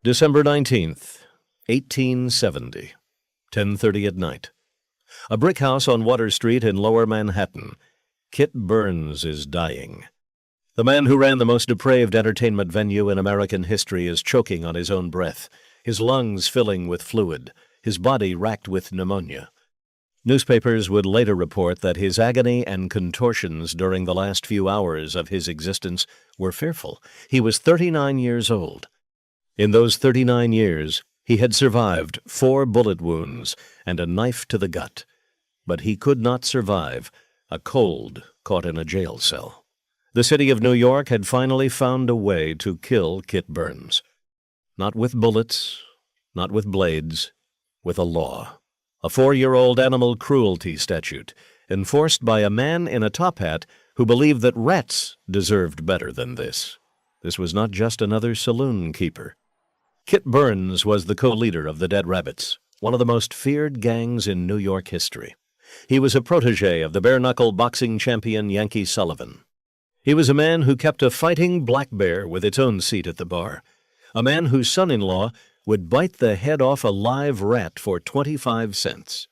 December 19th, 1870, 10:30 at night. A brick house on Water Street in Lower Manhattan. Kit Burns is dying. The man who ran the most depraved entertainment venue in American history is choking on his own breath, his lungs filling with fluid, his body racked with pneumonia. Newspapers would later report that his agony and contortions during the last few hours of his existence were fearful. He was 39 years old. In those 39 years, he had survived 4 bullet wounds and a knife to the gut. But he could not survive a cold caught in a jail cell. The city of New York had finally found a way to kill Kit Burns. Not with bullets, not with blades, with a law. A 4-year-old animal cruelty statute, enforced by a man in a top hat who believed that rats deserved better than this. This was not just another saloon keeper. Kit Burns was the co-leader of the Dead Rabbits, one of the most feared gangs in New York history. He was a protege of the bare-knuckle boxing champion Yankee Sullivan. He was a man who kept a fighting black bear with its own seat at the bar, a man whose son-in-law would bite the head off a live rat for 25 cents.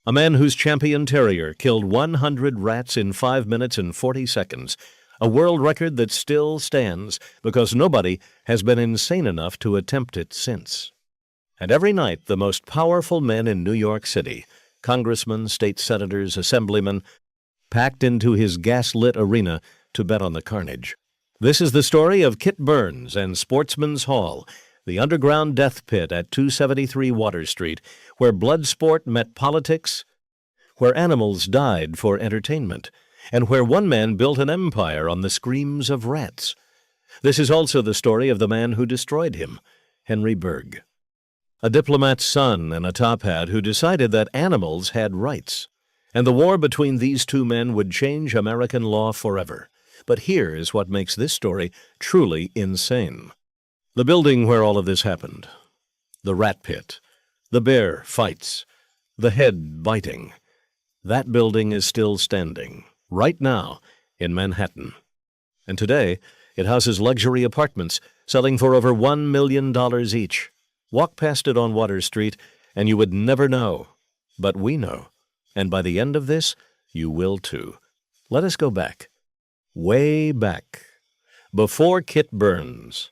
A man whose champion terrier killed 100 rats in 5 minutes and 40 seconds, a world record that still stands because nobody has been insane enough to attempt it since. And every night, the most powerful men in New York City, congressmen, state senators, assemblymen, packed into his gas-lit arena to bet on the carnage. This is the story of Kit Burns and Sportsman's Hall, the underground death pit at 273 Water Street, where blood sport met politics, where animals died for entertainment, and where one man built an empire on the screams of rats. This is also the story of the man who destroyed him, Henry Bergh, a diplomat's son and a top hat who decided that animals had rights. And the war between these two men would change American law forever. But here is what makes this story truly insane. The building where all of this happened, the rat pit, the bear fights, the head biting, that building is still standing, right now, in Manhattan. And today, it houses luxury apartments selling for over $1 million each. Walk past it on Water Street, and you would never know. But we know. And by the end of this, you will too. Let us go back. Way back. Before Kit Burns.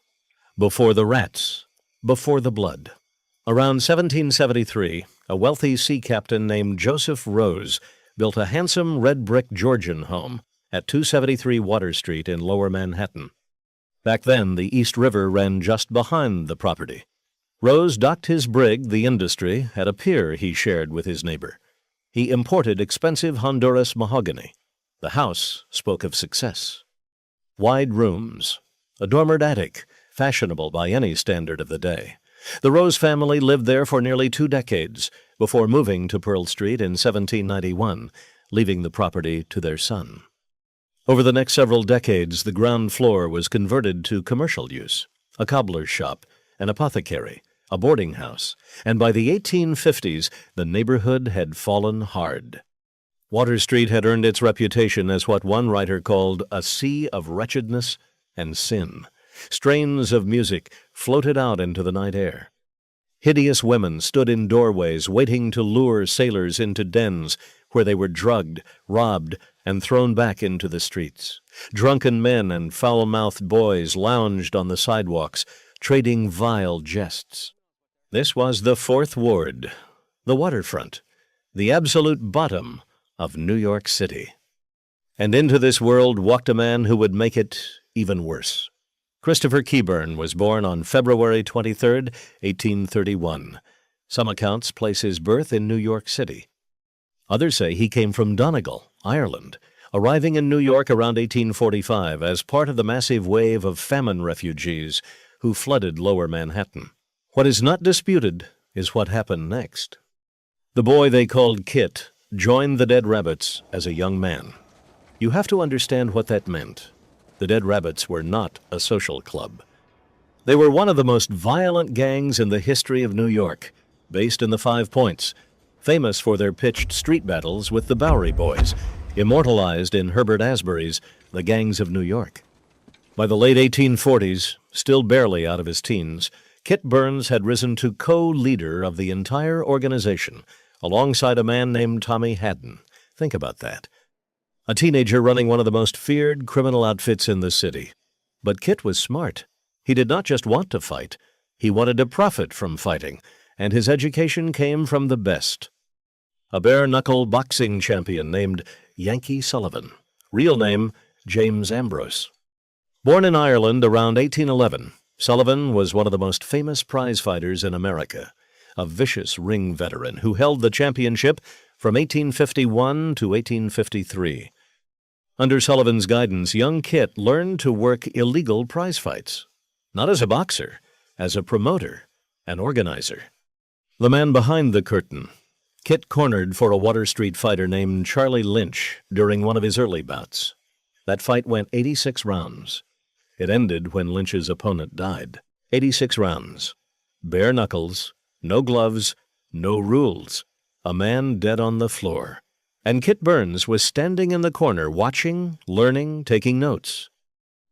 Before the rats. Before the blood. Around 1773, a wealthy sea captain named Joseph Rose built a handsome red-brick Georgian home at 273 Water Street in Lower Manhattan. Back then, the East River ran just behind the property. Rose docked his brig, the Industry, at a pier he shared with his neighbor. He imported expensive Honduras mahogany. The house spoke of success. Wide rooms, a dormered attic, fashionable by any standard of the day. The Rose family lived there for nearly 2 decades before moving to Pearl Street in 1791, leaving the property to their son. Over the next several decades, the ground floor was converted to commercial use, a cobbler's shop, an apothecary, a boarding house, and by the 1850s, the neighborhood had fallen hard. Water Street had earned its reputation as what one writer called a sea of wretchedness and sin. Strains of music floated out into the night air. Hideous women stood in doorways waiting to lure sailors into dens where they were drugged, robbed, and thrown back into the streets. Drunken men and foul-mouthed boys lounged on the sidewalks, trading vile jests. This was the Fourth Ward, the waterfront, the absolute bottom of New York City. And into this world walked a man who would make it even worse. Christopher Keyburn was born on February 23, 1831. Some accounts place his birth in New York City. Others say he came from Donegal, Ireland, arriving in New York around 1845 as part of the massive wave of famine refugees who flooded Lower Manhattan. What is not disputed is what happened next. The boy they called Kit joined the Dead Rabbits as a young man. You have to understand what that meant. The Dead Rabbits were not a social club. They were one of the most violent gangs in the history of New York, based in the Five Points, famous for their pitched street battles with the Bowery Boys, immortalized in Herbert Asbury's The Gangs of New York. By the late 1840s, still barely out of his teens, Kit Burns had risen to co-leader of the entire organization, alongside a man named Tommy Hadden. Think about that. A teenager running one of the most feared criminal outfits in the city. But Kit was smart. He did not just want to fight. He wanted to profit from fighting, and his education came from the best. A bare-knuckle boxing champion named Yankee Sullivan. Real name, James Ambrose. Born in Ireland around 1811, Sullivan was one of the most famous prize fighters in America, a vicious ring veteran who held the championship from 1851 to 1853. Under Sullivan's guidance, young Kit learned to work illegal prize fights, not as a boxer, as a promoter, an organizer. The man behind the curtain, Kit cornered for a Water Street fighter named Charlie Lynch during one of his early bouts. That fight went 86 rounds. It ended when Lynch's opponent died. 86 rounds. Bare knuckles, no gloves, no rules. A man dead on the floor. And Kit Burns was standing in the corner watching, learning, taking notes.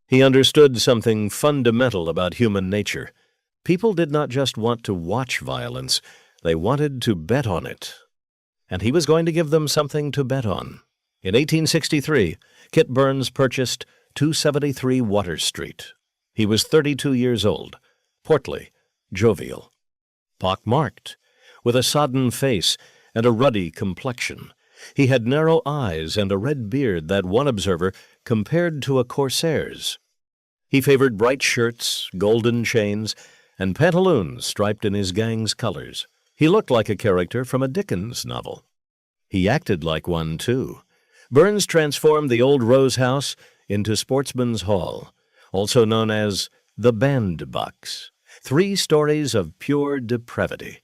He understood something fundamental about human nature. People did not just want to watch violence, they wanted to bet on it. And he was going to give them something to bet on. In 1863, Kit Burns purchased 273 Water Street. He was 32 years old, portly, jovial, pock-marked, with a sodden face and a ruddy complexion. He had narrow eyes and a red beard that one observer compared to a corsair's. He favored bright shirts, golden chains, and pantaloons striped in his gang's colors. He looked like a character from a Dickens novel. He acted like one, too. Burns transformed the old Rose House into Sportsman's Hall, also known as the Bandbox, 3 stories of pure depravity.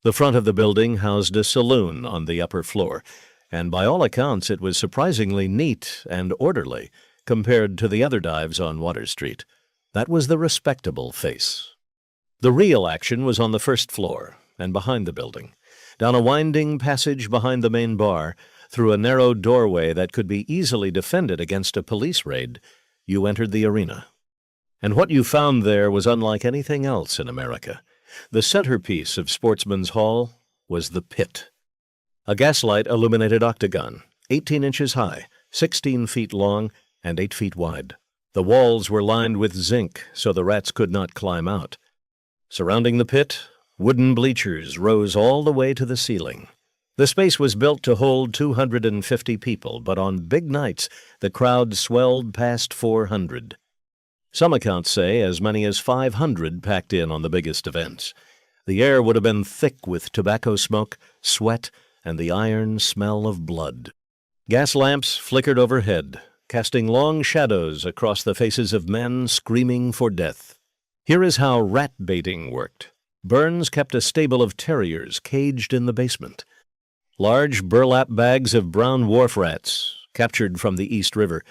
The front of the building housed a saloon on the upper floor, and by all accounts it was surprisingly neat and orderly compared to the other dives on Water Street. That was the respectable face. The real action was on the first floor and behind the building, down a winding passage behind the main bar, through a narrow doorway that could be easily defended against a police raid, you entered the arena. And what you found there was unlike anything else in America. The centerpiece of Sportsman's Hall was the pit. A gaslight-illuminated octagon, 18 inches high, 16 feet long, and 8 feet wide. The walls were lined with zinc so the rats could not climb out. Surrounding the pit, wooden bleachers rose all the way to the ceiling. The space was built to hold 250 people, but on big nights the crowd swelled past 400. Some accounts say as many as 500 packed in on the biggest events. The air would have been thick with tobacco smoke, sweat, and the iron smell of blood. Gas lamps flickered overhead, casting long shadows across the faces of men screaming for death. Here is how rat baiting worked. Burns kept a stable of terriers caged in the basement. Large burlap bags of brown wharf rats, captured from the East River,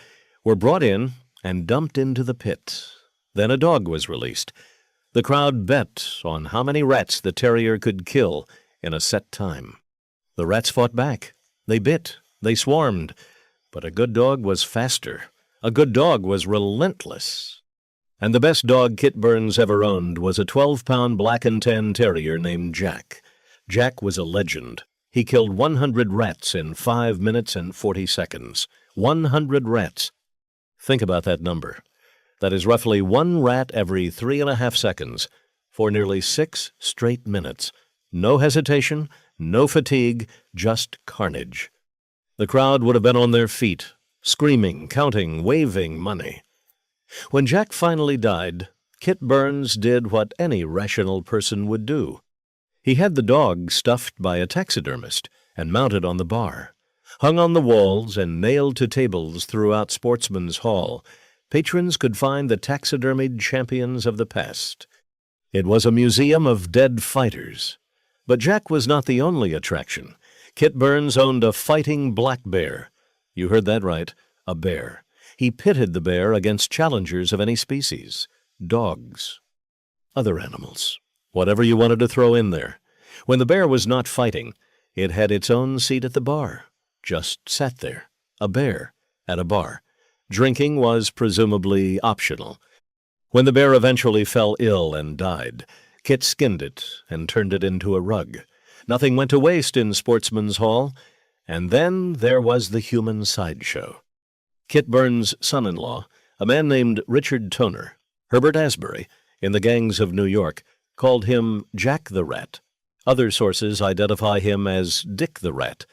were brought in and dumped into the pit. Then a dog was released. The crowd bet on how many rats the terrier could kill in a set time. The rats fought back. They bit. They swarmed. But a good dog was faster. A good dog was relentless. And the best dog Kit Burns ever owned was a 12-pound black and tan terrier named Jack. Jack was a legend. He killed 100 rats in 5 minutes and 40 seconds. 100 rats. Think about that number. That is roughly 1 rat every 3.5 seconds for nearly 6 straight minutes. No hesitation, no fatigue, just carnage. The crowd would have been on their feet, screaming, counting, waving money. When Jack finally died, Kit Burns did what any rational person would do. He had the dog stuffed by a taxidermist and mounted on the bar. Hung on the walls and nailed to tables throughout Sportsman's Hall, patrons could find the taxidermied champions of the past. It was a museum of dead fighters. But Jack was not the only attraction. Kit Burns owned a fighting black bear. You heard that right, a bear. He pitted the bear against challengers of any species. Dogs. Other animals. Whatever you wanted to throw in there. When the bear was not fighting, it had its own seat at the bar. Just sat there. A bear at a bar. Drinking was presumably optional. When the bear eventually fell ill and died, Kit skinned it and turned it into a rug. Nothing went to waste in Sportsman's Hall, and then there was the human sideshow. Kit Burns' son-in-law, a man named Richard Toner, Herbert Asbury, in the gangs of New York, called him Jack the Rat. Other sources identify him as Dick the Rat.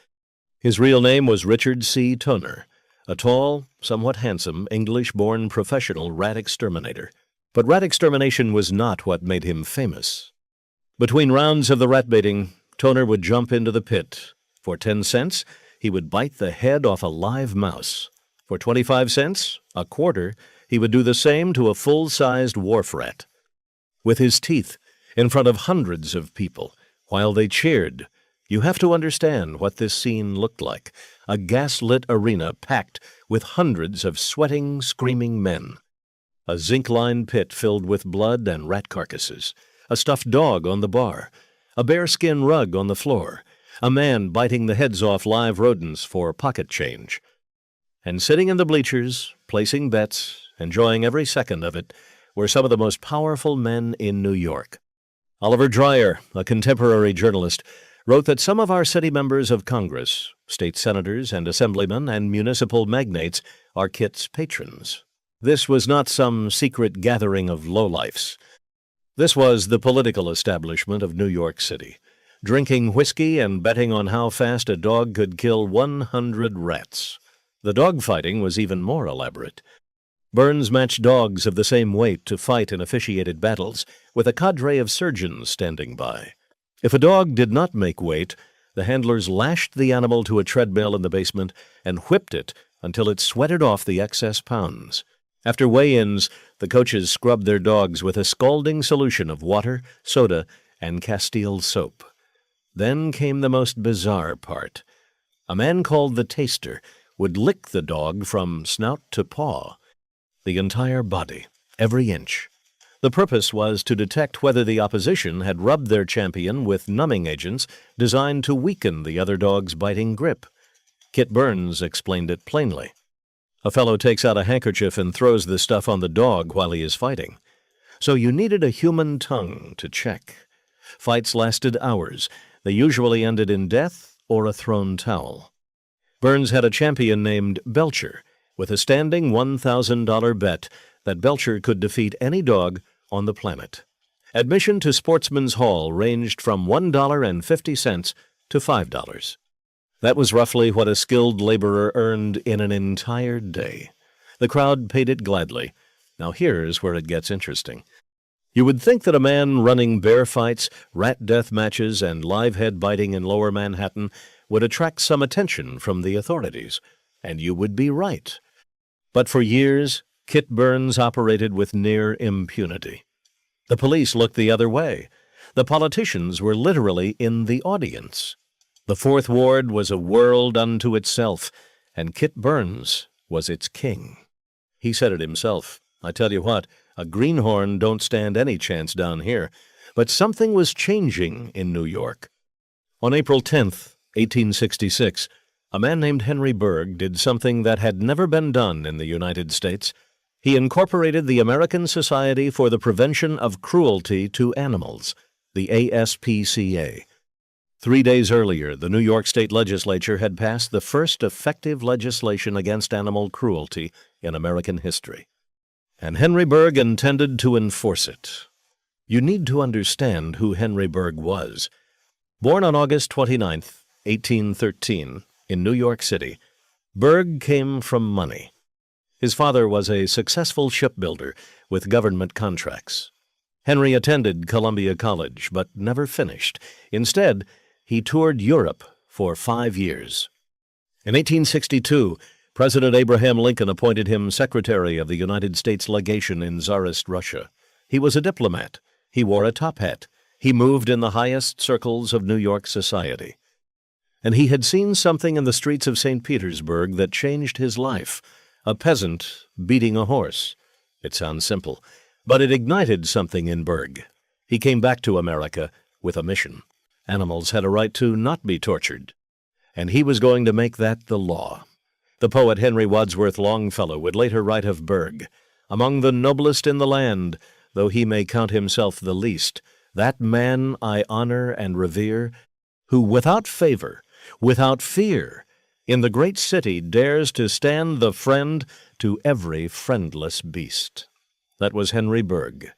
His real name was Richard C. Toner, a tall, somewhat handsome, English-born professional rat exterminator. But rat extermination was not what made him famous. Between rounds of the rat baiting, Toner would jump into the pit. For 10 cents, he would bite the head off a live mouse. For 25 cents, a quarter, he would do the same to a full-sized wharf rat. With his teeth, in front of hundreds of people, while they cheered. You have to understand what this scene looked like. A gas-lit arena packed with hundreds of sweating, screaming men. A zinc-lined pit filled with blood and rat carcasses. A stuffed dog on the bar. A bearskin rug on the floor. A man biting the heads off live rodents for pocket change. And sitting in the bleachers, placing bets, enjoying every second of it, were some of the most powerful men in New York. Oliver Dreyer, a contemporary journalist, wrote that some of our city members of Congress, state senators and assemblymen and municipal magnates are Kit's patrons. This was not some secret gathering of lowlifes. This was the political establishment of New York City, drinking whiskey and betting on how fast a dog could kill 100 rats. The dogfighting was even more elaborate. Burns matched dogs of the same weight to fight in officiated battles, with a cadre of surgeons standing by. If a dog did not make weight, the handlers lashed the animal to a treadmill in the basement and whipped it until it sweated off the excess pounds. After weigh-ins, the coaches scrubbed their dogs with a scalding solution of water, soda, and Castile soap. Then came the most bizarre part. A man called the taster would lick the dog from snout to paw, the entire body, every inch. The purpose was to detect whether the opposition had rubbed their champion with numbing agents designed to weaken the other dog's biting grip. Kit Burns explained it plainly. A fellow takes out a handkerchief and throws the stuff on the dog while he is fighting. So you needed a human tongue to check. Fights lasted hours. They usually ended in death or a thrown towel. Burns had a champion named Belcher, with a standing $1,000 bet that Belcher could defeat any dog on the planet. Admission to Sportsman's Hall ranged from $1.50 to $5. That was roughly what a skilled laborer earned in an entire day. The crowd paid it gladly. Now here's where it gets interesting. You would think that a man running bear fights, rat death matches, and live head biting in Lower Manhattan would attract some attention from the authorities, and you would be right. But for years, Kit Burns operated with near impunity. The police looked the other way. The politicians were literally in the audience. The Fourth Ward was a world unto itself, and Kit Burns was its king. He said it himself. I tell you what, a greenhorn don't stand any chance down here. But something was changing in New York. On April 10th, 1866, a man named Henry Bergh did something that had never been done in the United States. He incorporated the American Society for the Prevention of Cruelty to Animals, the ASPCA. 3 days earlier, the New York State Legislature had passed the first effective legislation against animal cruelty in American history. And Henry Bergh intended to enforce it. You need to understand who Henry Bergh was. Born on August 29, 1813, in New York City, Bergh came from money. His father was a successful shipbuilder with government contracts. Henry attended Columbia College, but never finished. Instead, he toured Europe for 5 years. In 1862, President Abraham Lincoln appointed him Secretary of the United States Legation in Tsarist Russia. He was a diplomat. He wore a top hat. He moved in the highest circles of New York society. And he had seen something in the streets of St. Petersburg that changed his life. A peasant beating a horse. It sounds simple, but it ignited something in Bergh. He came back to America with a mission. Animals had a right to not be tortured, and he was going to make that the law. The poet Henry Wadsworth Longfellow would later write of Bergh, among the noblest in the land, though he may count himself the least, that man I honor and revere, who without favor, without fear, in the great city dares to stand the friend to every friendless beast. That was Henry Bergh.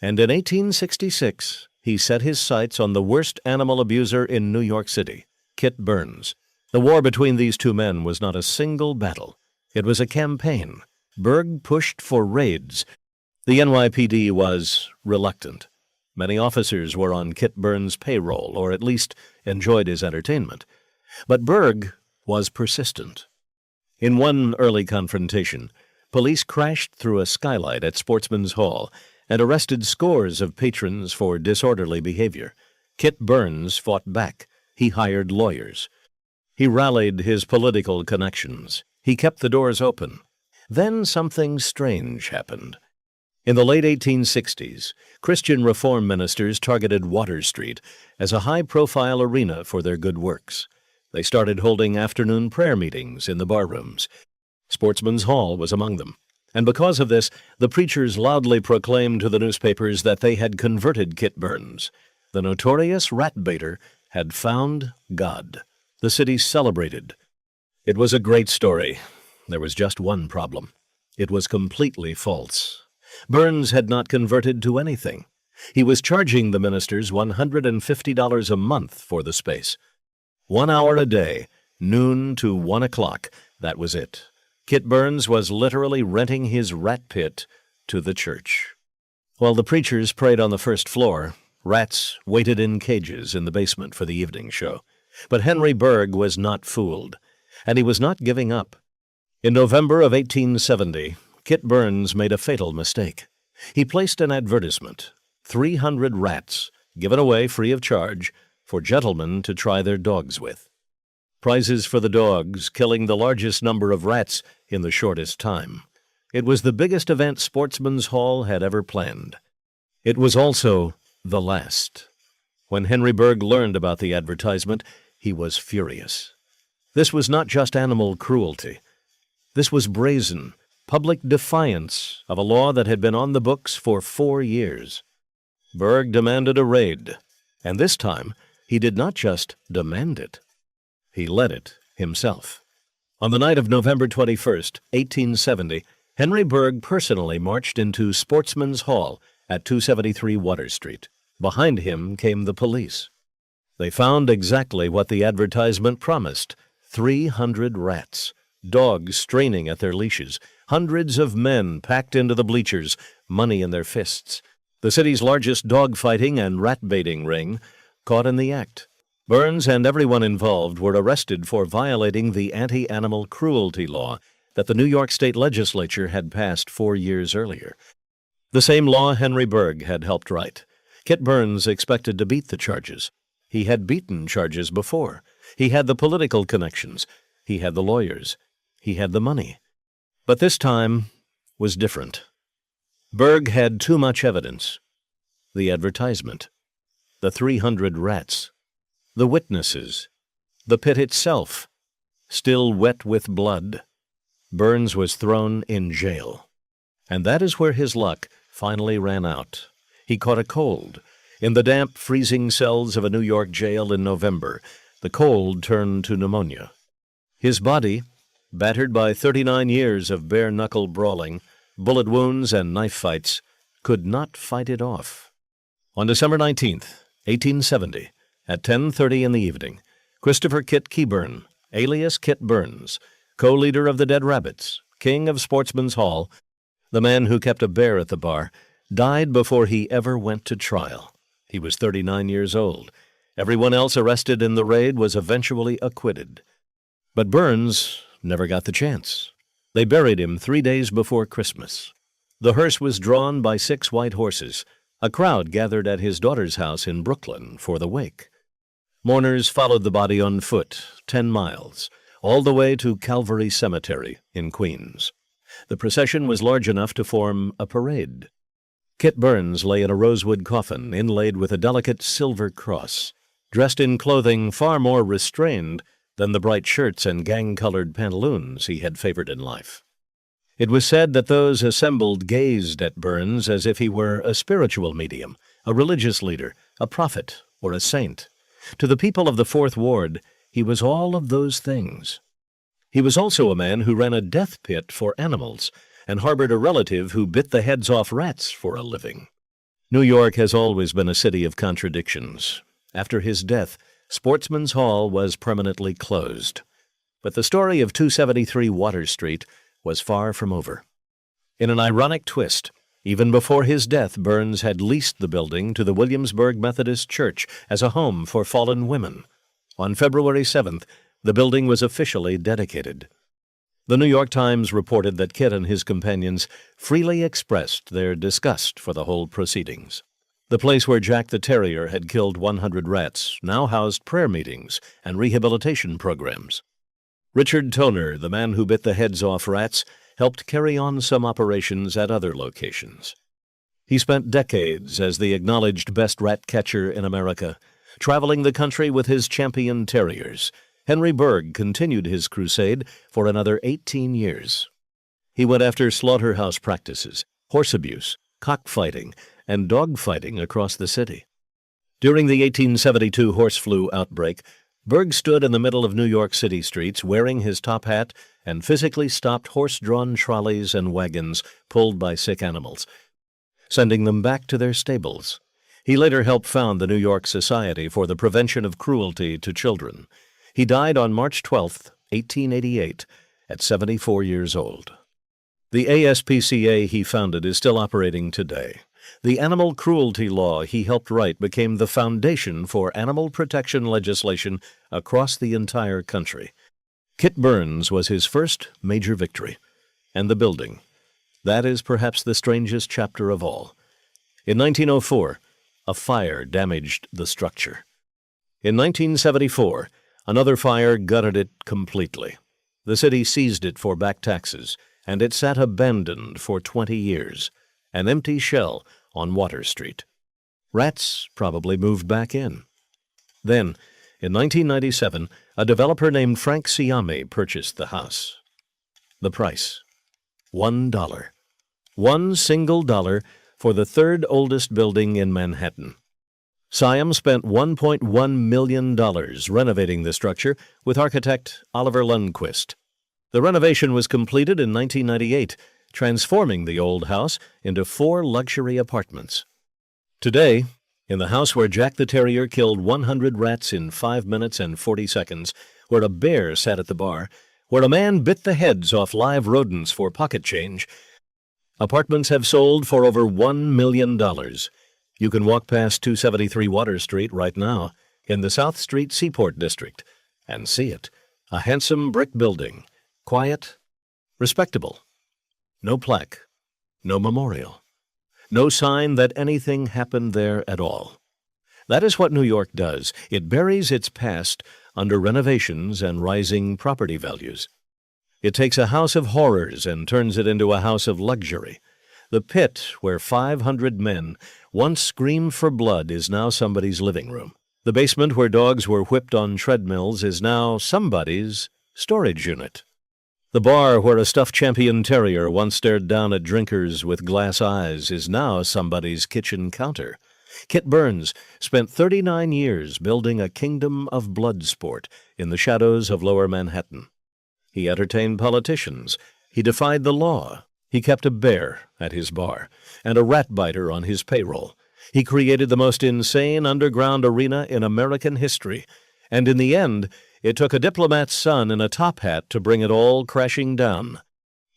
And in 1866, he set his sights on the worst animal abuser in New York City, Kit Burns. The war between these two men was not a single battle. It was a campaign. Bergh pushed for raids. The NYPD was reluctant. Many officers were on Kit Burns' payroll, or at least enjoyed his entertainment. But Bergh was persistent. In one early confrontation, police crashed through a skylight at Sportsman's Hall and arrested scores of patrons for disorderly behavior. Kit Burns fought back. He hired lawyers. He rallied his political connections. He kept the doors open. Then something strange happened. In the late 1860s, Christian reform ministers targeted Water Street as a high-profile arena for their good works. They started holding afternoon prayer meetings in the barrooms. Sportsman's Hall was among them. And because of this, the preachers loudly proclaimed to the newspapers that they had converted Kit Burns. The notorious rat-baiter had found God. The city celebrated. It was a great story. There was just one problem. It was completely false. Burns had not converted to anything. He was charging the ministers $150 a month for the space. 1 hour a day, noon to 1 o'clock, that was it. Kit Burns was literally renting his rat pit to the church. While the preachers prayed on the first floor, rats waited in cages in the basement for the evening show. But Henry Bergh was not fooled, and he was not giving up. In November of 1870, Kit Burns made a fatal mistake. He placed an advertisement, 300 rats, given away free of charge, for gentlemen to try their dogs with. Prizes for the dogs, killing the largest number of rats in the shortest time. It was the biggest event Sportsman's Hall had ever planned. It was also the last. When Henry Bergh learned about the advertisement, he was furious. This was not just animal cruelty. This was brazen, public defiance of a law that had been on the books for 4 years. Bergh demanded a raid, and this time he did not just demand it. He led it himself. On the night of November 21st, 1870, Henry Bergh personally marched into Sportsman's Hall at 273 Water Street. Behind him came the police. They found exactly what the advertisement promised: 300 rats, dogs straining at their leashes, hundreds of men packed into the bleachers, money in their fists. The city's largest dog-fighting and rat-baiting ring caught in the act. Burns and everyone involved were arrested for violating the anti-animal cruelty law that the New York State Legislature had passed 4 years earlier. The same law Henry Bergh had helped write. Kit Burns expected to beat the charges. He had beaten charges before. He had the political connections. He had the lawyers. He had the money. But this time was different. Bergh had too much evidence. The advertisement, the 300 rats, the witnesses, the pit itself, still wet with blood. Burns was thrown in jail. And that is where his luck finally ran out. He caught a cold. In the damp, freezing cells of a New York jail in November, the cold turned to pneumonia. His body, battered by 39 years of bare-knuckle brawling, bullet wounds, and knife fights, could not fight it off. On December 19th, 1870, at 10:30 in the evening, Christopher Kit Keyburn, alias Kit Burns, co-leader of the Dead Rabbits, king of Sportsman's Hall, the man who kept a bear at the bar, died before he ever went to trial. He was 39 years old. Everyone else arrested in the raid was eventually acquitted. But Burns never got the chance. They buried him 3 days before Christmas. The hearse was drawn by 6 white horses. A crowd gathered at his daughter's house in Brooklyn for the wake. Mourners followed the body on foot 10 miles, all the way to Calvary Cemetery in Queens. The procession was large enough to form a parade. Kit Burns lay in a rosewood coffin inlaid with a delicate silver cross, dressed in clothing far more restrained than the bright shirts and gang-colored pantaloons he had favored in life. It was said that those assembled gazed at Burns as if he were a spiritual medium, a religious leader, a prophet, or a saint. To the people of the Fourth Ward, he was all of those things. He was also a man who ran a death pit for animals and harbored a relative who bit the heads off rats for a living. New York has always been a city of contradictions. After his death, Sportsman's Hall was permanently closed. But the story of 273 Water Street was far from over. In an ironic twist, even before his death, Burns had leased the building to the Williamsburg Methodist Church as a home for fallen women. On February 7th, the building was officially dedicated. The New York Times reported that Kit and his companions freely expressed their disgust for the whole proceedings. The place where Jack the Terrier had killed 100 rats now housed prayer meetings and rehabilitation programs. Richard Toner, the man who bit the heads off rats, helped carry on some operations at other locations. He spent decades as the acknowledged best rat catcher in America, traveling the country with his champion terriers. Henry Bergh continued his crusade for another 18 years. He went after slaughterhouse practices, horse abuse, cockfighting, and dogfighting across the city. During the 1872 horse flu outbreak, Bergh stood in the middle of New York City streets wearing his top hat and physically stopped horse-drawn trolleys and wagons pulled by sick animals, sending them back to their stables. He later helped found the New York Society for the Prevention of Cruelty to Children. He died on March 12, 1888, at 74 years old. The ASPCA he founded is still operating today. The animal cruelty law he helped write became the foundation for animal protection legislation across the entire country. Kit Burns was his first major victory, and the building. That is perhaps the strangest chapter of all. In 1904, a fire damaged the structure. In 1974, another fire gutted it completely. The city seized it for back taxes, and it sat abandoned for 20 years, an empty shell on Water Street. Rats probably moved back in. Then, in 1997, a developer named Frank Siami purchased the house. The price: $1. One single dollar for the third oldest building in Manhattan. Siam spent $1.1 million renovating the structure with architect Oliver Lundquist. The renovation was completed in 1998, transforming the old house into 4 luxury apartments. Today, in the house where Jack the Terrier killed 100 rats in 5 minutes and 40 seconds, where a bear sat at the bar, where a man bit the heads off live rodents for pocket change, apartments have sold for over $1 million. You can walk past 273 Water Street right now in the South Street Seaport District and see it, a handsome brick building, quiet, respectable. No plaque, no memorial, no sign that anything happened there at all. That is what New York does. It buries its past under renovations and rising property values. It takes a house of horrors and turns it into a house of luxury. The pit where 500 men once screamed for blood is now somebody's living room. The basement where dogs were whipped on treadmills is now somebody's storage unit. The bar where a stuffed champion terrier once stared down at drinkers with glass eyes is now somebody's kitchen counter. Kit Burns spent 39 years building a kingdom of blood sport in the shadows of Lower Manhattan. He entertained politicians. He defied the law. He kept a bear at his bar and a rat biter on his payroll. He created the most insane underground arena in American history, and in the end, it took a diplomat's son in a top hat to bring it all crashing down.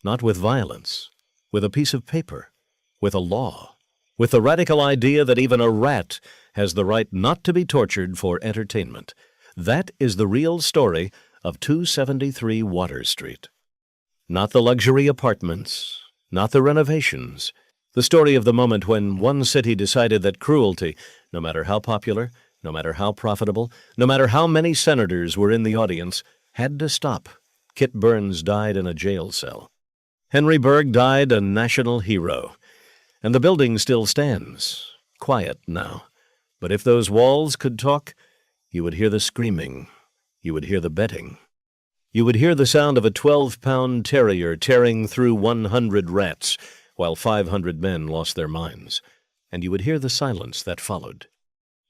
Not with violence, with a piece of paper, with a law, with the radical idea that even a rat has the right not to be tortured for entertainment. That is the real story of 273 Water Street. Not the luxury apartments, not the renovations. The story of the moment when one city decided that cruelty, no matter how popular, no matter how profitable, no matter how many senators were in the audience, had to stop. Kit Burns died in a jail cell. Henry Bergh died a national hero. And the building still stands, quiet now. But if those walls could talk, you would hear the screaming, you would hear the betting. You would hear the sound of a 12-pound terrier tearing through 100 rats, while 500 men lost their minds. And you would hear the silence that followed.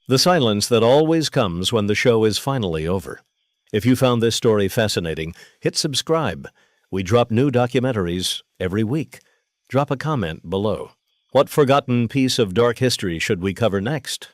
The silence that always comes when the show is finally over. If you found this story fascinating, hit subscribe. We drop new documentaries every week. Drop a comment below. What forgotten piece of dark history should we cover next?